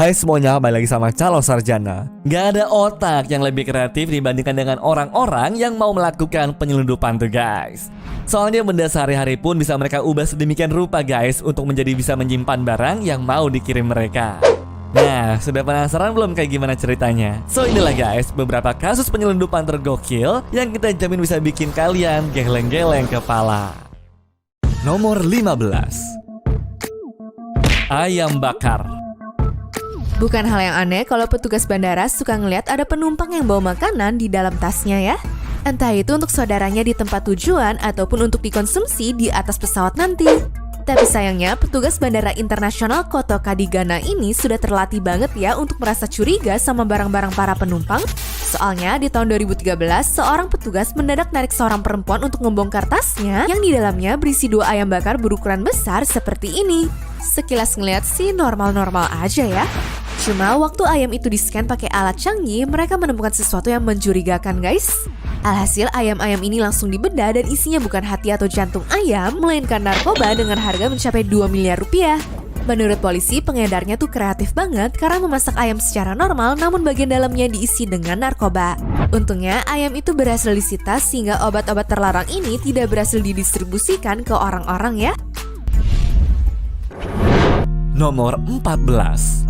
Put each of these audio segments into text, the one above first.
Hai semuanya, balik lagi sama Calon Sarjana. Gak ada otak yang lebih kreatif dibandingkan dengan orang-orang yang mau melakukan penyelundupan tuh guys. Soalnya benda sehari-hari pun bisa mereka ubah sedemikian rupa guys, untuk menjadi bisa menyimpan barang yang mau dikirim mereka. Nah, sudah penasaran belum kayak gimana ceritanya? So inilah guys, beberapa kasus penyelundupan tergokil yang kita jamin bisa bikin kalian geleng-geleng kepala. Nomor 15. Ayam bakar. Bukan hal yang aneh kalau petugas bandara suka ngeliat ada penumpang yang bawa makanan di dalam tasnya ya. Entah itu untuk saudaranya di tempat tujuan ataupun untuk dikonsumsi di atas pesawat nanti. Tapi sayangnya petugas Bandara Internasional Kotoka di Ghana ini sudah terlatih banget ya untuk merasa curiga sama barang-barang para penumpang. Soalnya di tahun 2013 seorang petugas mendadak narik seorang perempuan untuk membongkar tasnya yang di dalamnya berisi 2 ayam bakar berukuran besar seperti ini. Sekilas ngeliat sih normal-normal aja ya. Cuma waktu ayam itu di-scan pakai alat canggih, mereka menemukan sesuatu yang mencurigakan guys. Alhasil ayam-ayam ini langsung dibedah dan isinya bukan hati atau jantung ayam, melainkan narkoba dengan harga mencapai 2 miliar rupiah. Menurut polisi, pengedarnya tuh kreatif banget karena memasak ayam secara normal namun bagian dalamnya diisi dengan narkoba. Untungnya ayam itu berhasil disita sehingga obat-obat terlarang ini tidak berhasil didistribusikan ke orang-orang ya. Nomor 14.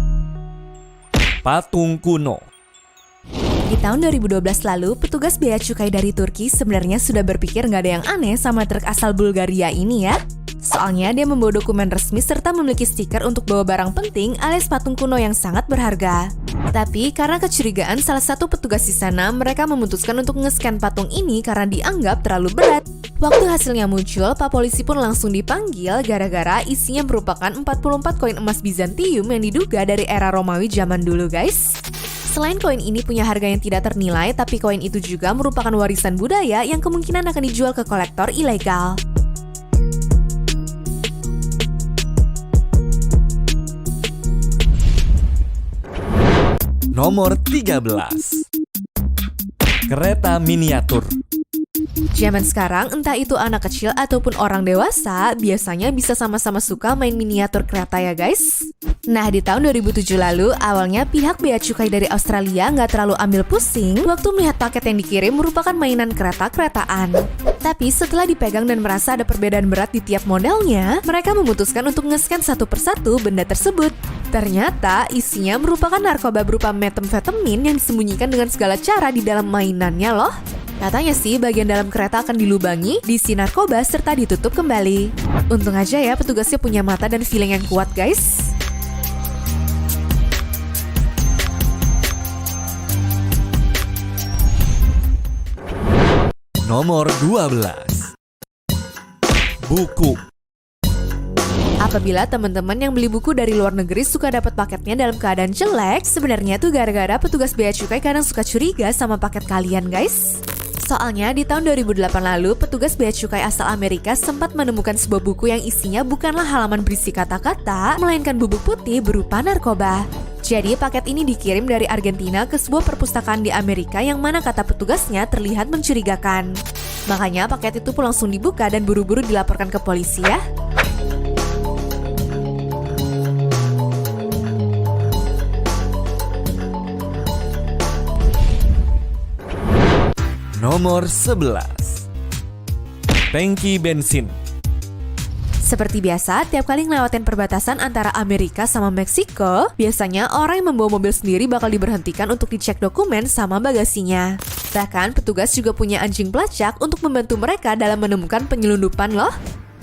Patung kuno. Di tahun 2012 lalu, petugas bea cukai dari Turki sebenarnya sudah berpikir nggak ada yang aneh sama truk asal Bulgaria ini ya. Soalnya dia membawa dokumen resmi serta memiliki stiker untuk bawa barang penting alias patung kuno yang sangat berharga. Tapi karena kecurigaan salah satu petugas di sana, mereka memutuskan untuk nge-scan patung ini karena dianggap terlalu berat. Waktu hasilnya muncul, Pak Polisi pun langsung dipanggil gara-gara isinya merupakan 44 koin emas Bizantium yang diduga dari era Romawi zaman dulu guys. Selain koin ini punya harga yang tidak ternilai, tapi koin itu juga merupakan warisan budaya yang kemungkinan akan dijual ke kolektor ilegal. Nomor 13. Kereta miniatur. Zaman sekarang, entah itu anak kecil ataupun orang dewasa, biasanya bisa sama-sama suka main miniatur kereta ya guys. Nah, di tahun 2007 lalu, awalnya pihak bea cukai dari Australia nggak terlalu ambil pusing waktu melihat paket yang dikirim merupakan mainan kereta-keretaan. Tapi setelah dipegang dan merasa ada perbedaan berat di tiap modelnya, mereka memutuskan untuk nge-scan satu persatu benda tersebut. Ternyata isinya merupakan narkoba berupa metamfetamin yang disembunyikan dengan segala cara di dalam mainannya loh. Katanya sih bagian dalam kereta akan dilubangi, diisi narkoba, serta ditutup kembali. Untung aja ya petugasnya punya mata dan feeling yang kuat guys. Nomor 12. Buku. Apabila teman-teman yang beli buku dari luar negeri suka dapat paketnya dalam keadaan jelek, sebenarnya tuh gara-gara petugas bea cukai kadang suka curiga sama paket kalian guys. Soalnya di tahun 2008 lalu, petugas bea cukai asal Amerika sempat menemukan sebuah buku yang isinya bukanlah halaman berisi kata-kata, melainkan bubuk putih berupa narkoba. Jadi paket ini dikirim dari Argentina ke sebuah perpustakaan di Amerika yang mana kata petugasnya terlihat mencurigakan. Makanya paket itu pun langsung dibuka dan buru-buru dilaporkan ke polisi ya. Nomor 11. Tangki bensin. Seperti biasa, tiap kali ngelewatin perbatasan antara Amerika sama Meksiko, biasanya orang yang membawa mobil sendiri bakal diberhentikan untuk dicek dokumen sama bagasinya. Bahkan petugas juga punya anjing pelacak untuk membantu mereka dalam menemukan penyelundupan loh.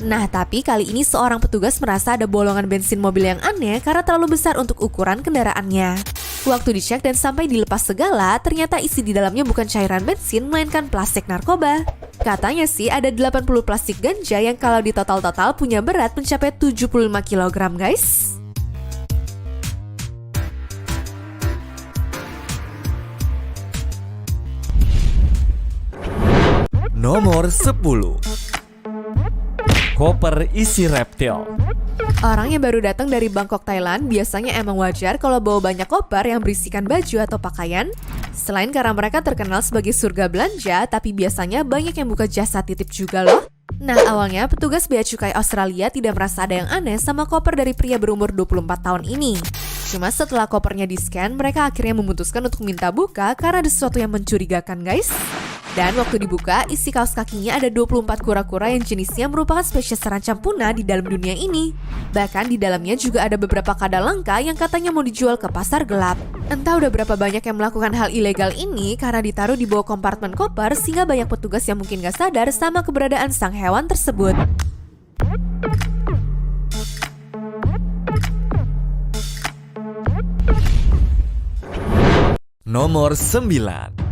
Nah, tapi kali ini seorang petugas merasa ada bolongan bensin mobil yang aneh karena terlalu besar untuk ukuran kendaraannya. Waktu dicek dan sampai dilepas segala, ternyata isi di dalamnya bukan cairan bensin, melainkan plastik narkoba. Katanya sih ada 80 plastik ganja yang kalau ditotal-total punya berat mencapai 75 kg guys. Nomor 10. Koper isi reptil. Orang yang baru datang dari Bangkok, Thailand biasanya emang wajar kalau bawa banyak koper yang berisikan baju atau pakaian. Selain karena mereka terkenal sebagai surga belanja, tapi biasanya banyak yang buka jasa titip juga loh. Nah, awalnya petugas bea cukai Australia tidak merasa ada yang aneh sama koper dari pria berumur 24 tahun ini. Cuma setelah kopernya di-scan, mereka akhirnya memutuskan untuk minta buka karena ada sesuatu yang mencurigakan guys. Dan waktu dibuka, isi kaos kakinya ada 24 kura-kura yang jenisnya merupakan spesies terancam punah di dalam dunia ini. Bahkan di dalamnya juga ada beberapa kadal langka yang katanya mau dijual ke pasar gelap. Entah udah berapa banyak yang melakukan hal ilegal ini karena ditaruh di bawah kompartemen koper sehingga banyak petugas yang mungkin gak sadar sama keberadaan sang hewan tersebut. Nomor 9.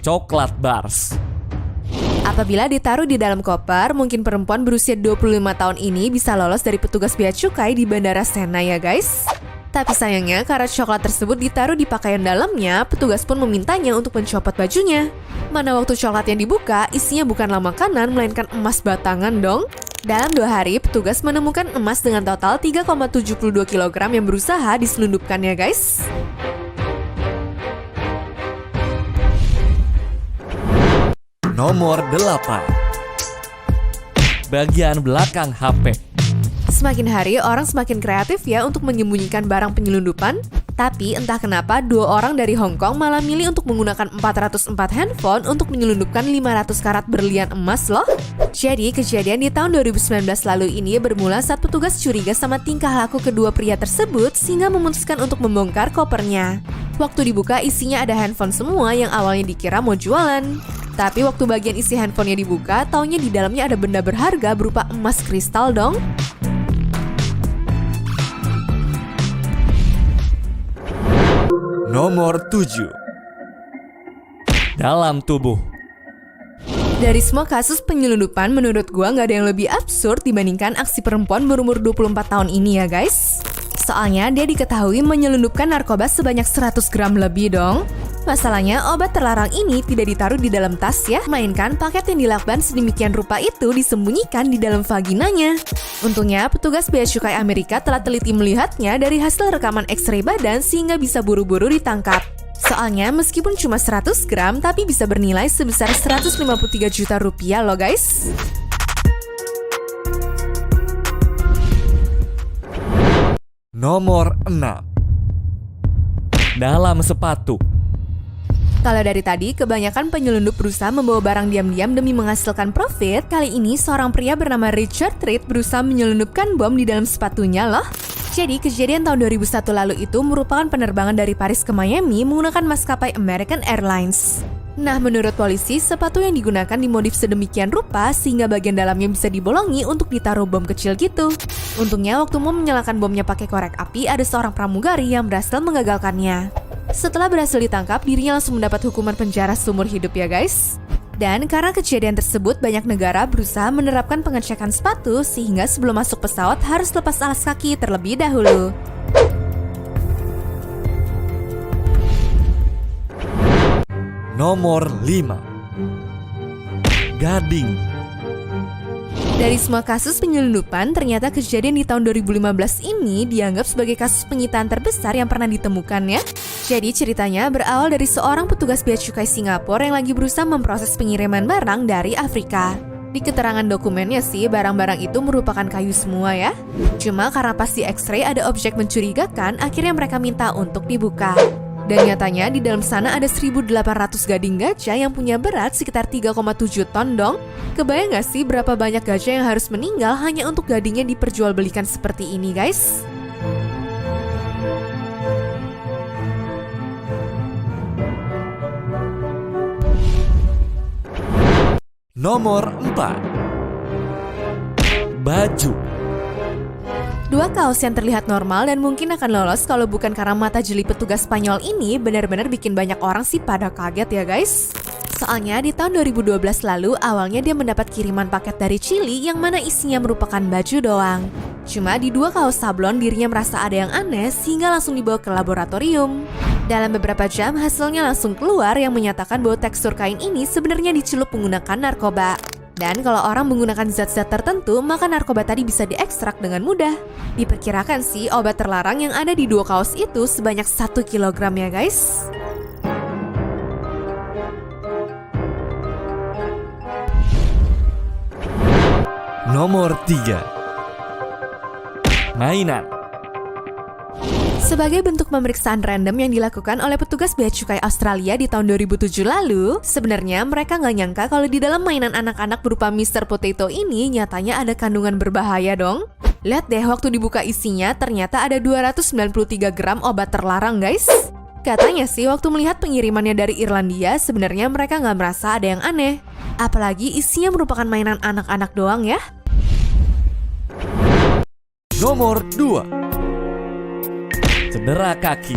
Coklat bars. Apabila ditaruh di dalam koper, mungkin perempuan berusia 25 tahun ini bisa lolos dari petugas bea cukai di Bandara Sena ya guys. Tapi sayangnya karena coklat tersebut ditaruh di pakaian dalamnya, petugas pun memintanya untuk mencopot bajunya. Mana waktu coklat yang dibuka, isinya bukanlah makanan melainkan emas batangan dong. Dalam 2 hari, petugas menemukan emas dengan total 3,72 kg yang berusaha diselundupkan ya guys. Nomor 8. Bagian belakang HP. Semakin hari, orang semakin kreatif ya untuk menyembunyikan barang penyelundupan. Tapi entah kenapa 2 orang dari Hong Kong malah milih untuk menggunakan 404 handphone untuk menyelundupkan 500 karat berlian emas loh. Jadi kejadian di tahun 2019 lalu ini bermula saat petugas curiga sama tingkah laku kedua pria tersebut sehingga memutuskan untuk membongkar kopernya. Waktu dibuka isinya ada handphone semua yang awalnya dikira mau jualan. Tapi waktu bagian isi handphonenya dibuka, taunya di dalamnya ada benda berharga berupa emas kristal dong. Nomor 7. Dalam tubuh. Dari semua kasus penyelundupan, menurut gua nggak ada yang lebih absurd dibandingkan aksi perempuan berumur 24 tahun ini ya guys. Soalnya dia diketahui menyelundupkan narkoba sebanyak 100 gram lebih dong. Masalahnya obat terlarang ini tidak ditaruh di dalam tas ya, melainkan paket yang dilakban sedemikian rupa itu disembunyikan di dalam vaginanya. Untungnya petugas bea cukai Amerika telah teliti melihatnya dari hasil rekaman X-ray badan sehingga bisa buru-buru ditangkap. Soalnya meskipun cuma 100 gram tapi bisa bernilai sebesar 153 juta rupiah loh guys. Nomor 6. Dalam sepatu. Kalau dari tadi, kebanyakan penyelundup berusaha membawa barang diam-diam demi menghasilkan profit. Kali ini, seorang pria bernama Richard Reed berusaha menyelundupkan bom di dalam sepatunya loh. Jadi, kejadian tahun 2001 lalu itu merupakan penerbangan dari Paris ke Miami menggunakan maskapai American Airlines. Nah, menurut polisi, sepatu yang digunakan dimodif sedemikian rupa sehingga bagian dalamnya bisa dibolongi untuk ditaruh bom kecil gitu. Untungnya, waktu mau menyalakan bomnya pakai korek api, ada seorang pramugari yang berhasil mengagalkannya. Setelah berhasil ditangkap, dirinya langsung mendapat hukuman penjara seumur hidup ya guys. Dan karena kejadian tersebut, banyak negara berusaha menerapkan pengecekan sepatu sehingga sebelum masuk pesawat harus lepas alas kaki terlebih dahulu. Nomor 5. Gading. Dari semua kasus penyelundupan, ternyata kejadian di tahun 2015 ini dianggap sebagai kasus penyitaan terbesar yang pernah ditemukan ya. Jadi ceritanya berawal dari seorang petugas bea cukai Singapura yang lagi berusaha memproses pengiriman barang dari Afrika. Di keterangan dokumennya sih, barang-barang itu merupakan kayu semua ya. Cuma karena pas di X-ray ada objek mencurigakan, akhirnya mereka minta untuk dibuka. Dan nyatanya di dalam sana ada 1.800 gading gajah yang punya berat sekitar 3,7 ton dong. Kebayang gak sih berapa banyak gajah yang harus meninggal hanya untuk gadingnya diperjualbelikan seperti ini guys? Nomor 4. Baju. Dua kaos yang terlihat normal dan mungkin akan lolos kalau bukan karena mata jeli petugas Spanyol ini benar-benar bikin banyak orang sih pada kaget ya guys. Soalnya di tahun 2012 lalu awalnya dia mendapat kiriman paket dari Chili yang mana isinya merupakan baju doang. Cuma di dua kaos sablon dirinya merasa ada yang aneh sehingga langsung dibawa ke laboratorium. Dalam beberapa jam hasilnya langsung keluar yang menyatakan bahwa tekstur kain ini sebenarnya dicelup menggunakan narkoba. Dan kalau orang menggunakan zat-zat tertentu, maka narkoba tadi bisa diekstrak dengan mudah. Diperkirakan sih obat terlarang yang ada di dua kaos itu sebanyak 1 kilogram ya guys. Nomor 3. Mainan. Sebagai bentuk pemeriksaan random yang dilakukan oleh petugas bea cukai Australia di tahun 2007 lalu, sebenarnya mereka nggak nyangka kalau di dalam mainan anak-anak berupa Mr. Potato ini nyatanya ada kandungan berbahaya dong. Lihat deh, waktu dibuka isinya ternyata ada 293 gram obat terlarang guys. Katanya sih waktu melihat pengirimannya dari Irlandia, sebenarnya mereka nggak merasa ada yang aneh. Apalagi isinya merupakan mainan anak-anak doang ya. Nomor 2. Cedera kaki.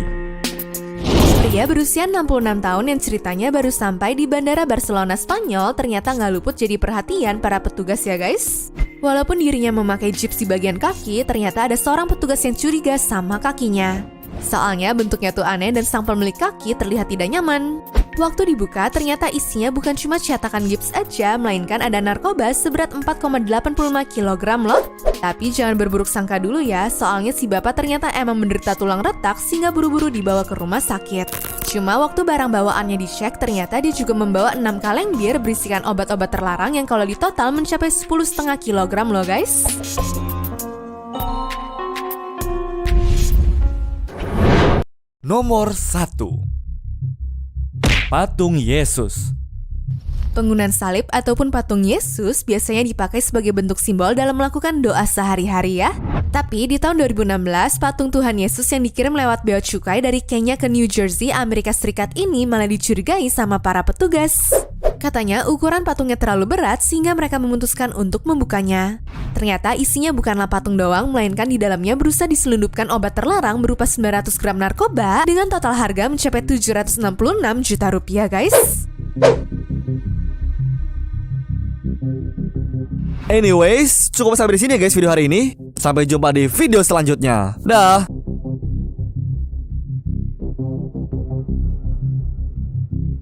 Pria berusia 66 tahun yang ceritanya baru sampai di Bandara Barcelona, Spanyol ternyata nggak luput jadi perhatian para petugas ya guys. Walaupun dirinya memakai gips di bagian kaki, ternyata ada seorang petugas yang curiga sama kakinya. Soalnya bentuknya tuh aneh dan sang pemilik kaki terlihat tidak nyaman. Waktu dibuka ternyata isinya bukan cuma cetakan gips aja, melainkan ada narkoba seberat 4,85 kg loh. Tapi jangan berburuk sangka dulu ya, soalnya si bapak ternyata emang menderita tulang retak sehingga buru-buru dibawa ke rumah sakit. Cuma waktu barang bawaannya dicek, ternyata dia juga membawa 6 kaleng bir berisikan obat-obat terlarang yang kalau ditotal mencapai 10,5 kg loh guys. Nomor 1. Patung Yesus. Penggunaan salib ataupun patung Yesus biasanya dipakai sebagai bentuk simbol dalam melakukan doa sehari-hari ya. Tapi di tahun 2016, patung Tuhan Yesus yang dikirim lewat bea cukai dari Kenya ke New Jersey, Amerika Serikat ini malah dicurigai sama para petugas. Katanya ukuran patungnya terlalu berat sehingga mereka memutuskan untuk membukanya. Ternyata isinya bukanlah patung doang, melainkan di dalamnya berusaha diselundupkan obat terlarang berupa 900 gram narkoba dengan total harga mencapai 766 juta rupiah guys. Anyways, cukup sampai di sini ya guys video hari ini. Sampai jumpa di video selanjutnya. Dah.